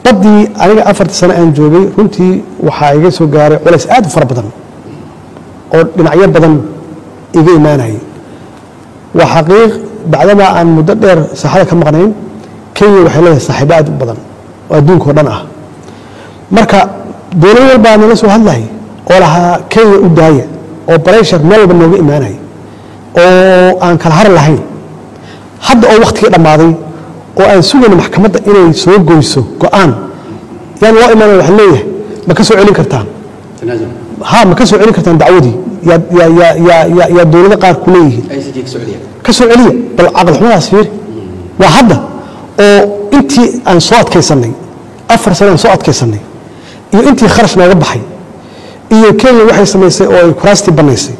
badii aniga 4 sano aan joogay runtii waxa iga soo gaaray culays aad u fara badan oo dhinacyo badan iga imaanayay waa xaqiiq bacdama aan muddo dheer saxada ka maqnayn Kenya waxay leedahay saaxiibo aad u badan oo adduunka oo dhan ah marka dowlad walba nala soo hadlay oo laha Kenya u daaya oo pressure meel walba nooga imaanay oo aan kala har lahayn hadda oo waqtiga dhamaaday oo aan sugayno maxkamadda inay soo goyso go'aan yaan loo imaanay wax leeyahay ma ka soo celin kartaan tanaazul ma ka soo celin kartaan dacwadii ya dowladda qaar ku leeyihiin ka soo celiya bal aqal xumadaas fiir waa hadda oo intii aan soo adkaysanay 4 sano aan soo adkaysanay iyo intii kharash nooga baxay iyo Kenya waxay sameysay oo ay kuraasti banaysay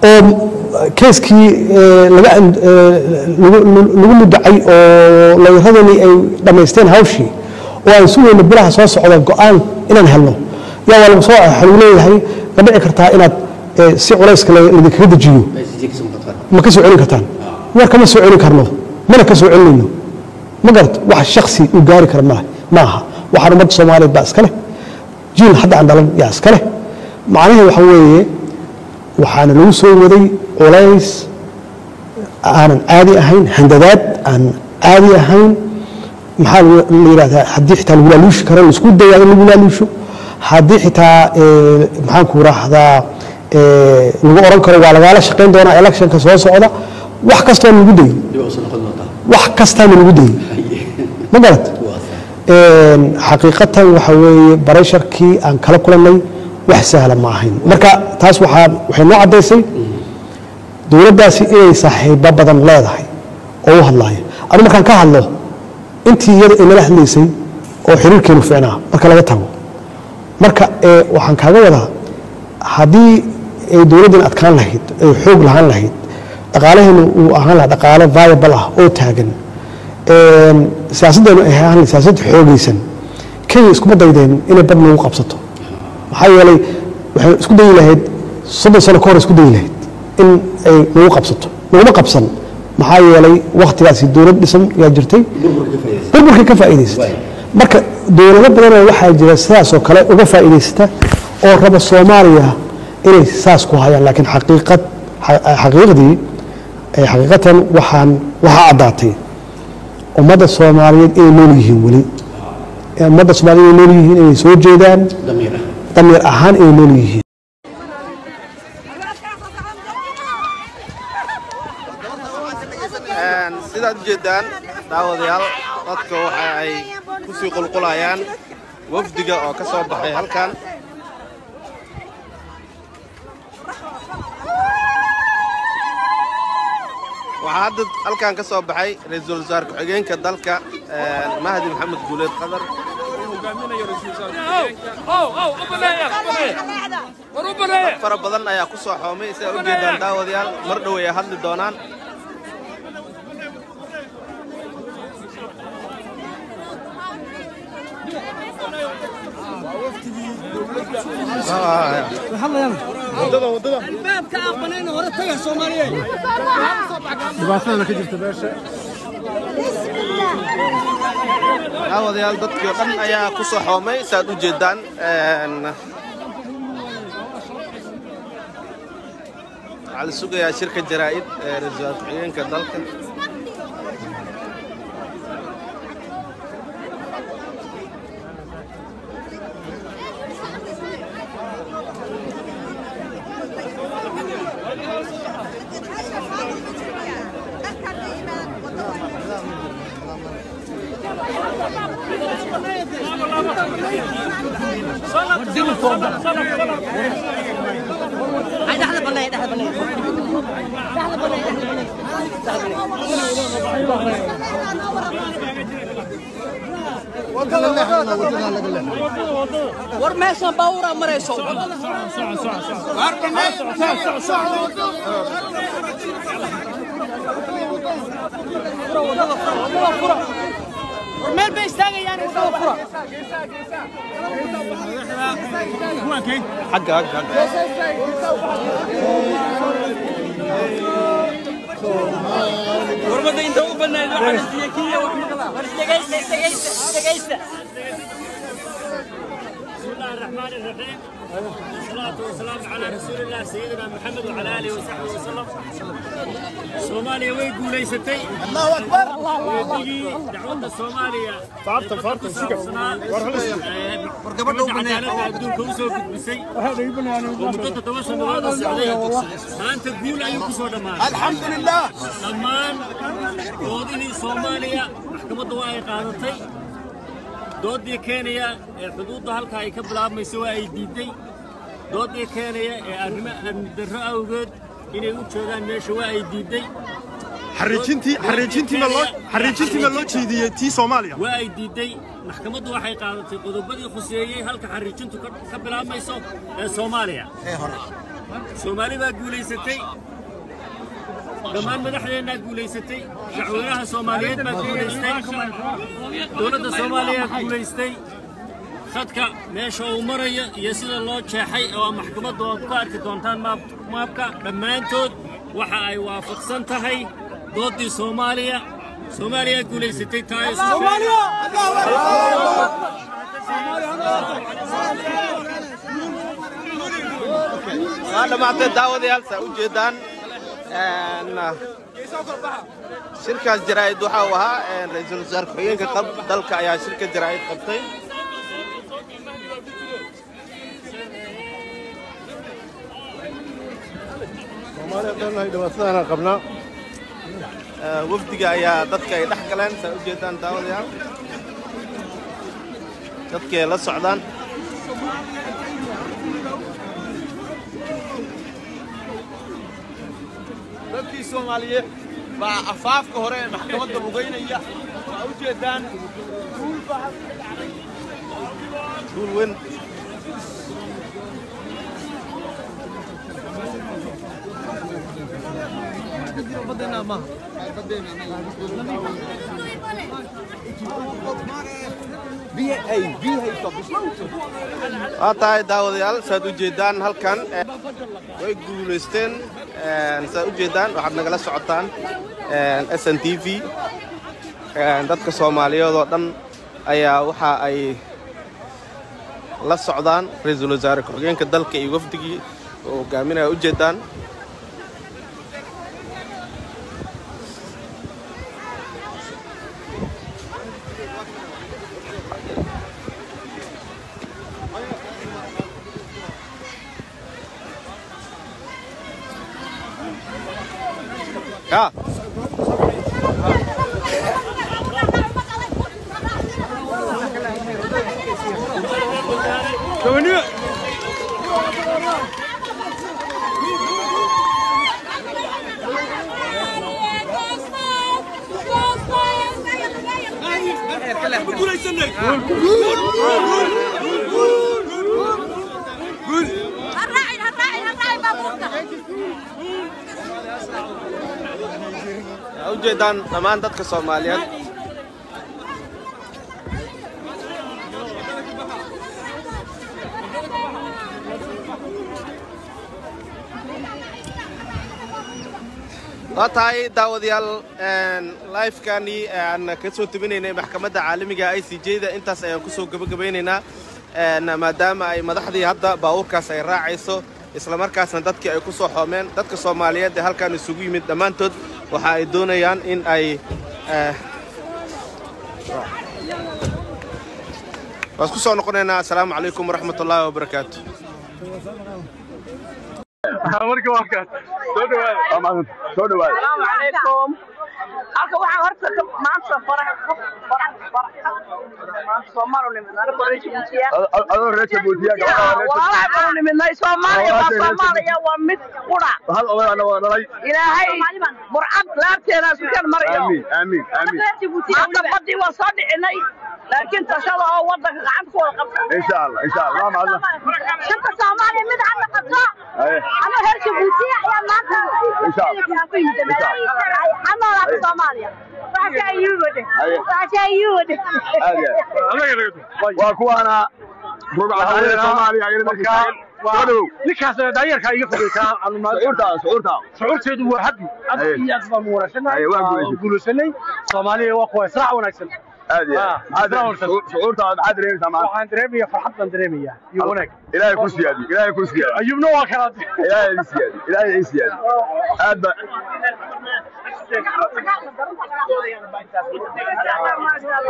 oo keeskii lagu mudacay oo looyahadani ay dhamaysteen hawshii oo ay sugayno bilaha soo socda go'aan inaan helno yaa wala soo xal leeyahay ma dhici kartaa inaad si culayska idinkaga dejiyo ma ka soo celin kartaan war kama soo celin karno mana ka soo celinayno ma garad wax shakhsi u gaari kara maaha waxaan ummadda Soomaaliyeed baa iska leh jiil hadda aan dhalan yaa iska leh macnaheedu waxa weeye waxaana lagu soo waday culays aanan caadi ahayn handadaad aan caadi ahayn maxaa la yiraahdaa haddii xitaa lagu laaluushi karo la isku dayaa in lagu laaluusho haddii xitaa maxaan ku raahdaa lagu oran karo waa lagala shaqeyn doonaa electionka soo socda wax kasta lagu dayo wax kasta lagu dayo ma garad xaqiiqatan waxa weeye barasharkii aan kala kulanay wax sahlan ma ahayn marka taas waxay noo cadeysay dowladdaasi inay saaxiibo badan leedahay oo u hadlaaya anigu markaan ka hadlo intii iyada inala hadlaysay oo xiriirkeenu fiicnaa marka laga tago marka waxaan kaaga wadaa haddii ay dowladdan adkaan lahayd ay xoog lahaan lahayd dhaqaalaheenu uu ahaan lahaa dhaqaale viable ah oo taagan siyaasaddeenu ay ahaan siyaasad xoogaysan Kenya iskuma daydeen inay bad lagu qabsato maxaa yeelay waxay isku dayi lahayd 30 sano ka hor isku dayi lahayd in ay lagu qabsato laguma qabsan maxaa yeelay waqtigaasi dowlad dhisan yaa jirtay burburka ka faa'iidaysatay marka dowlado badan oo waxaa jira sidaas oo kale uga faa'iidaysta oo raba Soomaaliya inay saas ku hayaan laakiin xaqiiqatan waxa cadaatay ummadda Soomaaliyeed ay nool yihiin wali ummadda Soomaaliyeed ay nool yihiin inay soo jeedaan damiir ahaan ay nool yihiin sidaad jeedaan daawadayaal dadka waxa ay ku sii qulqulayaan wafdiga oo ka soo baxay halkan waxaa hadda halkan ka soo baxay ra'iisul wasaar ku-xigeenka dalka Mahdi Maxamed Guuleed Qadar fara badan ayaa ku soo xoomay sida u jeedaan daawadayaal mar dhow ay hadli doonaan albaabka aqbalayna hore taga Soomaaliyeed dhibaatadana ka jirta beesha daawadayaal dadkii dhan ayaa ku soo xoomay saad u jeedaan على السوق يا شركة جرائد رجال حيين كذلك ورماشان باورا مريسو ورمال بيستاغي يعني وفرة حق ورمضان انت وبنايد واحد استيكيه واحد استيكيه بسم الله الرحمن الرحيم والصلاة والسلام على رسول الله سيدنا محمد وعلى آله وصحبه وسلم. الصومالية وين ليستي الله أكبر ويجي دعوة الصومالية فرط عدالتها بدون كوسو بسي ومدة توصل هذا السعودية أنت تقول أيوك صور الحمد لله دمان وضعي الصومالية محكمة ضوائي قانونتي doodii Kenya ee xuduudda halka ay ka bilaabmayso waa ay diiday doodii Kenya ee arrimo amni darro awgeed inay u joogaan meesha waa ay diiday xariijintii ma loo jeediyay tii Soomaaliya waa ay diiday maxkamaddu waxay qaadatay qodobadii khuseeyay halka xariijintu ka bilaabmayso ee Soomaaliya Soomaaliya baa guuleysatay دمان مدحنا قوليستي شعورها صوماليات ما قوليستي دولة الصومالية قوليستي خدك ماشى ومرية يسير الله شاحي أو محكمة دوقات كدونتان مابكا دمانتود وحا أي وافق سنتهي ضد صوماليا قوليستي تاي صوماليا أنا ما أعطيت دعوة دي هلسة وجدان شركة جرائد وحاوها رئيس الوزراء كوينك قبل دلك يا شركة جرائد قبطي قبلنا وفدك يا دتك يدحقلن سأجدان داود يا دتك للسعودان dadkii Soomaaliyeed baa afaafka hore maxkamadda lugeynaya u jeedaan دول وين tahay daawadayaal saad u jeedaan halkan way guuleysteen saad u jeedaan waxaad nagala socotaan SNTV dadka Soomaaliyeed oo dhan ayaa waxa ay la socdaan ra'iisul wasaare ku-xigeenka dalka iyo wafdigii oo hogaaminaya u jeedaan ujeedaan dhammaan dadka Soomaaliyeed tahay daawadayaal live-kani aan ka soo tabinaynay maxkamadda caalamiga ICJ-da intaas ayaan ku soo gabagabaynaynaa maadaama ay madaxdii hadda baabuurkaas ay raacayso isla markaasna dadkii ay ku soo xoomeen dadka Soomaaliyeed ee halkan isugu yimid dhammaantood waxa ay doonayaan in ay wasku soo noqonaynaa assalaamu calaykum waraxmatullaahi wabarakaatuh السلام عليكم. halka waxaan horta maanta farax Soomaaliya midna Booliisiya adoo reer Booliisiya waa midna Soomaaliya waa mid qura hal oo ana wada dhalay ilaahay burcad laabteena isku kan mariyo amiin hadda qadi waa soo dhicinay laakiin tashada oo wadanka gacanta ku qabta insha Allah ma Allah shaqo Soomaaliya mid aan qabto ana reer Booliisiya ayaa maanta insha Allah Soomaaliya waa kuwana rubca Soomaaliya ninkaas daayarka iga fogeytaa shucuurteedu waa habi aad iyo aad baan wanaagsannahay guulaysanay Soomaaliya waa kuwa israac wanaagsan شعورتها maxaad dareemaysaa maanta waxaan dareemayaa farxad baan dareemayaa iyo wanaag ilaahay ku siyaadi ayubna waa kala ilaahay siyaadi aad ba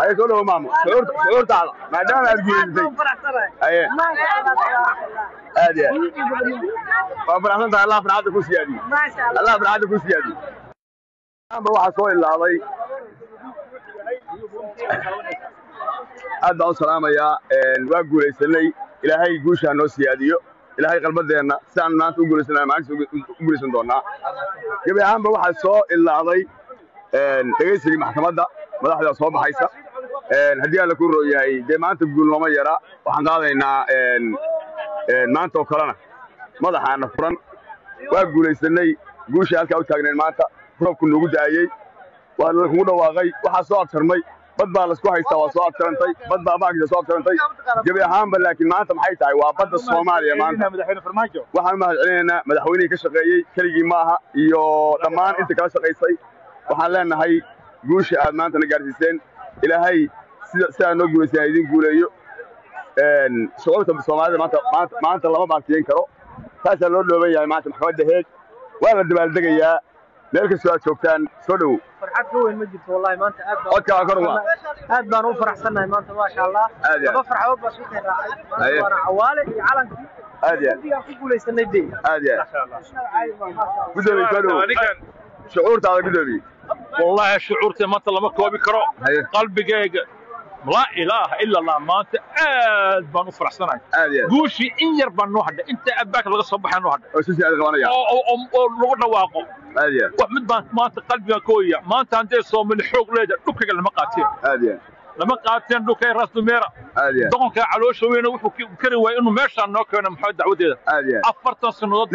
ay soo dhaw maamo شعورتها maadaama aad guulaysatay aad ya waa faraxsantahay Allah farxadda ku siyaadi Allah farxadda ku siyaadi amba waxa soo ilaaday aad baan u salaamayaa waa guulaysanay ilaahay guusha noo siyaadiyo ilaahay qalbadeena sidaan maanta u guulaysanay maalinta u guulaysan doonaa gabi ahaanba waxaa soo ilaaday dhageysigii maxkamadda madaxda soo baxaysa haddii aan la ku rooyahay dee maanta guul nooma yara waxaan qaadaynaa maanta oo kalena madaxaana furan waa guulaysanay guusha halkaa u taagnayn maanta roobku noogu daayey waa lagu dhawaaqay waxaa soo abtarmay bad baa la isku haystaa waa soo abtarantay bad baa baagisa soo abtarantay gabi ahaanba laakiin maanta maxay tahay waa badda Soomaaliya maanta waxaan mahadcelinaynaa madaxweynihii ka shaqeeyey keligii maaha iyo dhammaan inta kala shaqaysay waxaan leenahay guusha aad maanta na gaarsiiseen ilaahay sida noo guulaysan idin guuleeyo shucuurta Soomaalida maanta lama baantiyen karo taasaa loo dhooban yahay maanta maxkamadda heeg waa la dabaaldegayaa meel kastoo aad joogtaan soo dhow farxad ka weyn ma jirto wallahi maanta aad baan u faraxsanahay maanta ma sha Allah laba farxadood baa isku raacay waana cawaale iyo calankii aad ya ku guulaysanay day aad ya gudoomiye soo dhow shucuurtaada gudoomiye والله شعورتي ما انت لما كوبي كرو قلبي لا اله الا الله ما انت اد بانو فرحسناي قوشي ان يربان نو حدا انت اباك لغا سو بخان نو حدا او سيسي اد قبانيا او لو دواقو اديا وحمد بان ما انت قلبي كويا ما انت انت صوم الحوق ليدا دكك لما قاتين اديا لما قاتين دكاي راس دميره اديا دونك علوش وين وحو كري واي انه ميشان نو كان محمد دعوديدا اديا 40 سنوod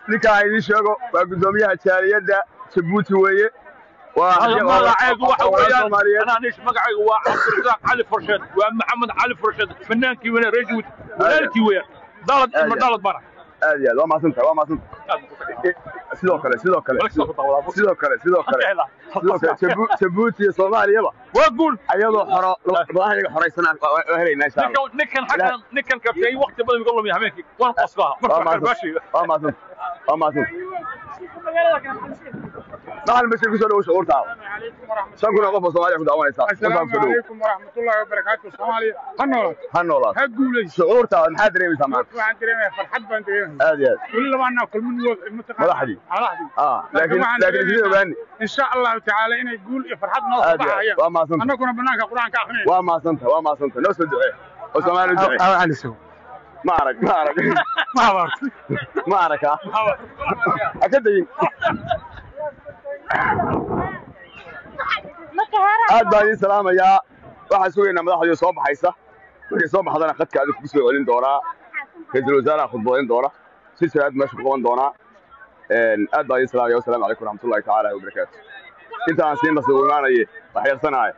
ninka ay sheego waa gudoomiyaha jaaliyada Djibouti weeye magacaygu waxa weeyaan anaanis magacaygu waa Cabdirasaaq Cali Farshed waa Maxamed Cali Farshed fanaankii weyn Rajawid walaalkii weeyaan dalad ima dalad bara aad waa maasanta sidoo kale Djibouti iyo Soomaaliya waa guul ayadoo xoro madaxayga xoreysanaa waa helaynaa insha Allah ninkan kabtay waqti badan ugu lumay habeenkii waan qosbaa waa maasanta نحن مش نقول له شعور تعال شكرا لكم الصومالية كنت أول إنسان السلام عليكم ورحمة الله وبركاته الصومالية هنولاد هقولي شعور تعال محد ريمي سمان waxaan dareemayaa farxad baan dareemayaa aad kullu waana kulmin madaxdi laakiin sidoo baan insha Allah ta'ala inay guul iyo farxad noo soo baxayaan annaguna banaanka quraanka akhrinay waa maasanta noo soo ducee oo Soomaali ducee ما أعرف أكدين aad baa idin salaamayaa waxaan sugaynaa madaxda soo baxaysa markay soo baxdana khadka aad ku soo celin doonaa ra'iisul wasaaraha khudbooyin doona si saaad meesha ku qaban doonaa aad baa idin salaamayaa assalaamu calaykum waraxmatullaahi tacaala wa barakaatuh inta aan siin nasiib imaanayay wax yarsanahay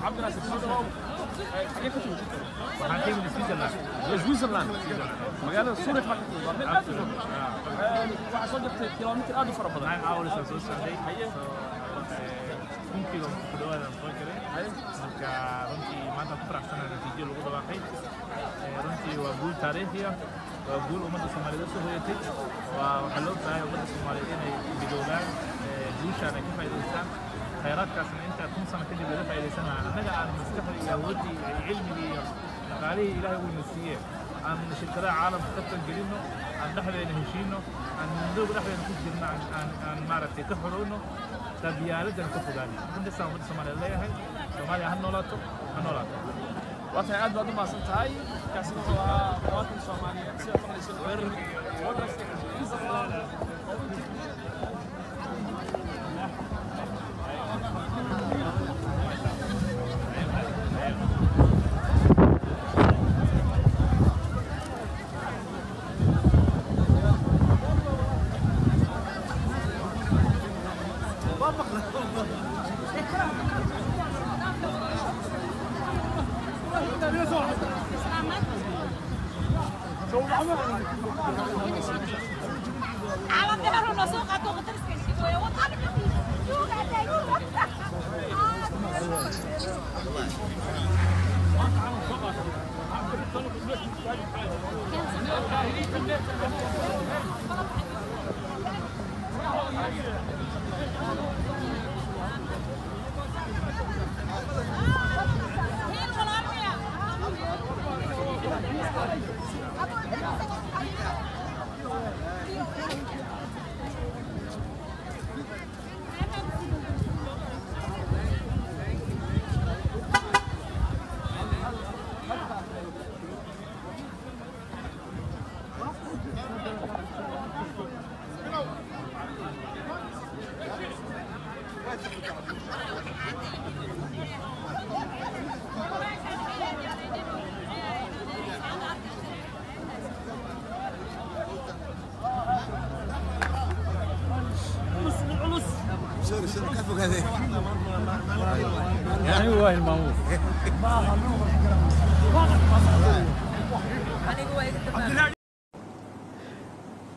عبد الناصر waxaan ka yimid Switzerland magaalada Zurich marka waxaa soo jirtay kilomitir aad u fara badan aan soo socday kunkiilo ku dhawaada soo jiray marka runtii maanta ku faraxsanahay natiijo lagu dhawaaqay runtii waa guul taariikhi ah waa guul ummadda Soomaaliyeed soo hoyatay waxaa loo baahay ummadda Soomaaliyeed inay bidoobaan guushaan ay ka faa'iidaystaan khayraadkaasna inta 10 sano kadib laga faa'iidaysanayo annaga aan maskaxda iyo awoodii iyo cilmigii iyo dhaqaalihii ilaahay uu nasiiyey aan shirkadaha caalamka ka tangelino aan dhexdeena heshiino aan midoob dhexdeena ku jirno aan maaragtay ka xorowno tabiyaaladan ka fogaano intaasaan ummadda Soomaaliyeed leeyahay Soomaaliya ha noolaato waa tahay aad baad u mahadsan tahay kaasina waa muwaadin Soomaaliyeed sida maqlaysa weerar يعني هو المامور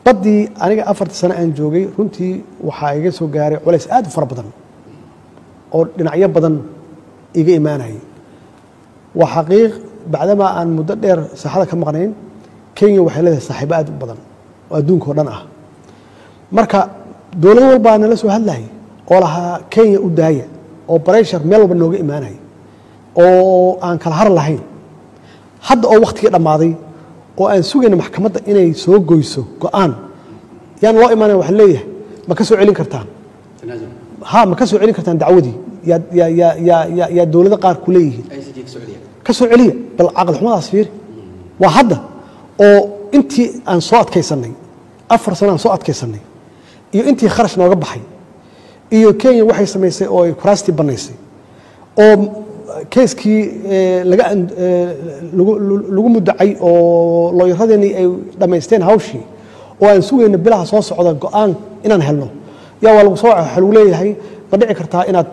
badii aniga 4 sano aan joogay runtii waxa iga soo gaaray culays aad u fara badan oo dhinacyo badan iga iimaanay waa xaqiiq bacdama aan muddo dheer saxada ka maqnayn Kenya waxay leedahay saaxiibo aad u badan oo adduunka oo dhan ah marka dawlad walba nala soo hadlay oo lahaa Kenya u daaya oo pressure meel walba nooga iimaanay oo aan kala har lahayn hadda oo waqtiga dhamaaday oo aan sugayna maxkamadda inay soo goyso go'aan yaan loo iimaanay wax leeyahay ma ka soo celin kartaan ha ma ka soo celin kartaan dacwadii ya dawladda qaar ku leeyihiin ka soo celiya bal aqal xumadaas fiir waa hadda oo intii aan soo adkaysanay 4 sano aan soo adkaysanay iyo intii kharash nooga baxay iyo Kenya waxay sameysay oo ay kuraasti banaysay oo keeskii lagu mudacay oo looyaradeeni ay dhameysteen hawshii oo aan sugayna bilaha soo socda go'aan inaan helno yaa waa lagu soo xaluu leeyahay ma dhici kartaa inaad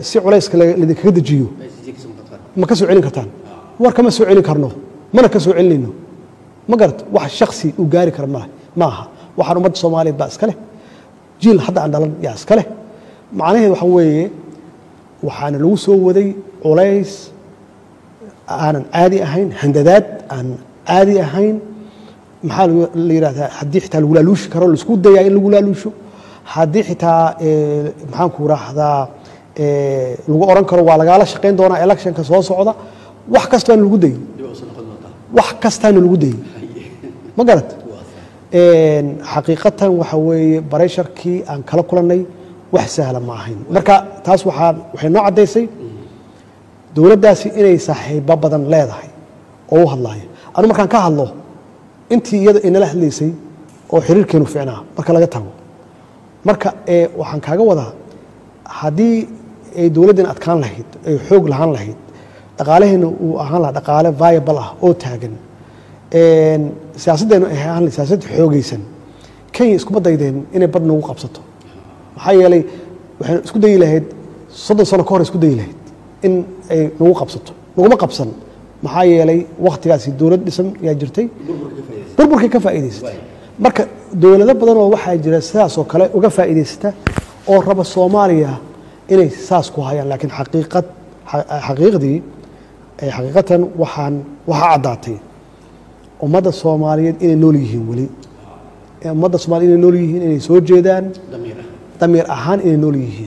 si culayska lidinkaga dejiyo ma ka soo celin kartaan war kama soo celin karno mana ka soo celinayno ma garad wax shakhsi u gaari kara maaha waxaan ummadda Soomaaliyeed baa iska leh jiil hadda aan dhalan yaa iska leh macnaheedu waxa weeye waxaana lagu soo waday culays aanan caadi ahayn handadaad aan caadi ahayn maxaa la yiraahdaa haddii xitaa lagu laaluushi karo la isku dayaa in lagu laaluusho haddii xitaa maxaan ku raahdaa lagu oran karo waa lagala shaqeyn doonaa electionka soo socda wax kasta aan lagu dayin wax kasta aan lagu dayin ma garad xaqiiqatan waxa weeye bareesharkii aan kala kulanay wax sahlan ma ahayn marka taas waxay noo cadaysay dawladdaasi inay saaxiibo badan leedahay oo u hadlaaya anu markaan ka hadlo intii iyada inala hadlaysay oo xiriirkeenu fiicnaa marka laga tago marka waxaan kaaga wadaa haddii ay dawladdan adkaan lahayd ay xoog lahaan lahayd dhaqaalaheena uu ahaan lahaa dhaqaale viable ah oo taagan siyaasaddeenu ay ahaan lahayd siyaasad xoogaysan Kenya iskuma daydeen inay bad nagu qabsato maxaa yeelay waxaan isku dayi lahayd 30 sano ka hor isku dayi lahayd in ay nagu qabsato laguma qabsan maxaa yeelay waqtigaasi dowlad dhisan yaa jirtay burburkii ka faa'iidaysatay marka dowlado badan oo waxaa jira sidaas oo kale uga faa'iidaysta oo raba Soomaaliya inay saas ku hayaan laakiin xaqiiqatan waxa caddaatay ummadda Soomaaliyeed inay nool yihiin wali ummadda Soomaaliyeed inay nool yihiin inay soo jeedaan damiir ahaan inay nool yihiin